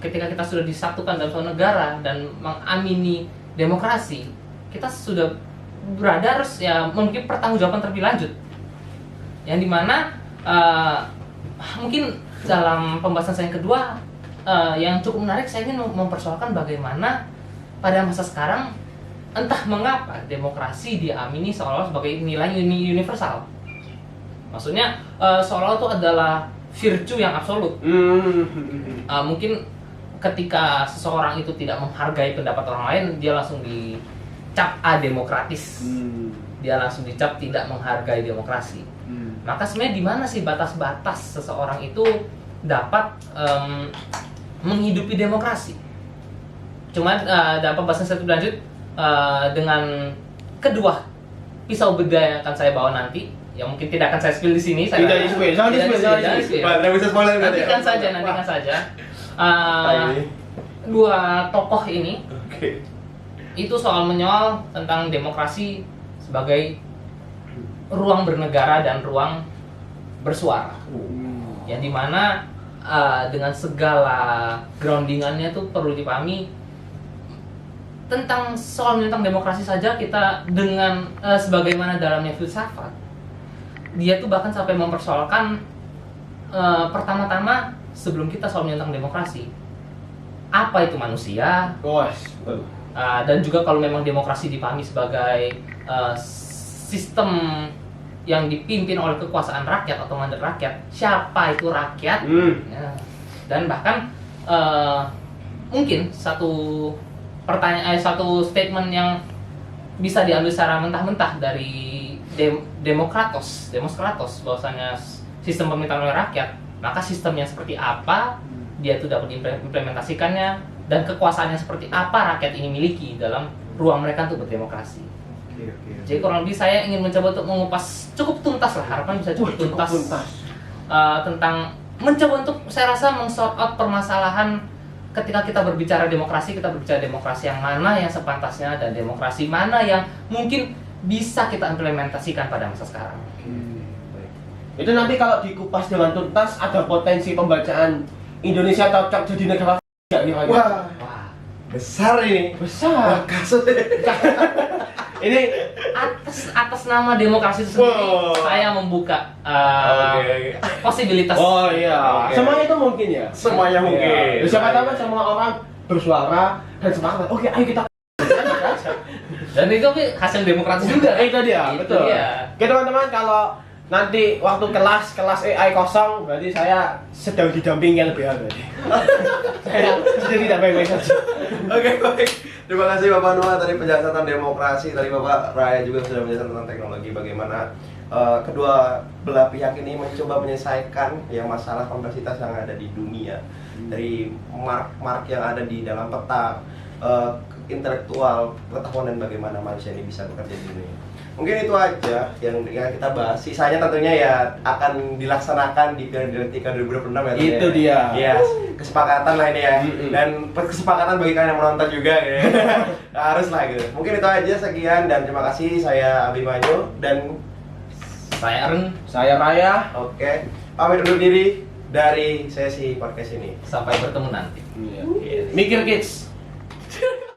Ketika kita sudah disatukan dalam suatu negara dan mengamini demokrasi, kita sudah berada harus ya memiliki pertanggungjawaban terlebih lanjut. Yang dimana mungkin dalam pembahasan saya yang kedua yang cukup menarik, saya ingin mempersoalkan bagaimana pada masa sekarang entah mengapa demokrasi diamini seolah-olah sebagai nilai universal. Maksudnya seolah-olah itu adalah virtue yang absolut. Mungkin ketika seseorang itu tidak menghargai pendapat orang lain, dia langsung dicap ademokratis. Dia langsung dicap tidak menghargai demokrasi. Maka sebenarnya di mana sih batas-batas seseorang itu dapat menghidupi demokrasi? Cuma dalam pembahasan saya lanjut dengan kedua pisau beda yang akan saya bawa nanti, yang mungkin tidak akan saya spill di sini. Tidak di-spill, jangan di-spill. Nantikan saja. Dua tokoh ini itu soal menyoal tentang demokrasi sebagai ruang bernegara dan ruang bersuara, yang dimana dengan segala groundingannya itu perlu dipahami tentang soal tentang demokrasi saja. Kita dengan sebagaimana dalamnya filsafat, dia tuh bahkan sampai mempersoalkan pertama-tama sebelum kita soal tentang demokrasi, apa itu manusia, dan juga kalau memang demokrasi dipahami sebagai sistem yang dipimpin oleh kekuasaan rakyat atau mandat rakyat, siapa itu rakyat? Ya. Dan bahkan mungkin satu satu statement yang bisa diambil secara mentah-mentah dari Demokratos bahwasanya sistem pemerintahan oleh rakyat, maka sistemnya seperti apa dia itu dapat diimplementasikannya, dan kekuasaannya seperti apa rakyat ini miliki dalam ruang mereka untuk berdemokrasi. Jadi kurang lebih saya ingin mencoba untuk mengupas cukup tuntas lah, harapan bisa cukup tuntas. Tentang mencoba untuk saya rasa meng-sort out permasalahan ketika kita berbicara demokrasi yang mana yang sepantasnya dan demokrasi mana yang mungkin bisa kita implementasikan pada masa sekarang. Itu nanti kalau dikupas dengan tuntas ada potensi pembacaan Indonesia cocok jadi negara nih Pak. Wah, Wah, besar ini. Besar. Kasus Ini atas nama demokrasi itu sendiri, Wow. saya membuka Oke. posibilitas. oh iya, Oke. semuanya itu mungkin ya. Semuanya mungkin. Iya. Siapa tahu kan semua orang bersuara dan sepakat. Oke, ayo kita. Dan itu hasil demokrasi juga. Itu dia, Itu betul. dia. Oke teman-teman, kalau nanti waktu kelas AI kosong, berarti saya sedang didampingi LBH berarti. Saya sedang tidak baik-baik saja. Oke, baik. Terima kasih Bapak Noah tadi penjelasan tentang demokrasi, tadi Bapak Raya juga sudah menjelaskan tentang teknologi, bagaimana kedua belah pihak ini mencoba menyelesaikan ya masalah kompleksitas yang ada di dunia, dari mark yang ada di dalam peta intelektual pengetahuan dan bagaimana manusia ini bisa bekerja di dunia. Mungkin itu aja yang kita bahas. Sisanya tentunya ya akan dilaksanakan di Piala Dialektika 2026 ya. Itu dia. Ya, kesepakatan lah ini ya. Mm-mm. Dan kesepakatan bagi kalian yang menonton juga ya. Harus lah gitu. Mungkin itu aja, sekian dan terima kasih. Saya Abimanyu dan Saya Ern, Saya Raya. oke, pamit undur diri dari sesi podcast ini. sampai bertemu nanti. Mikir Kids.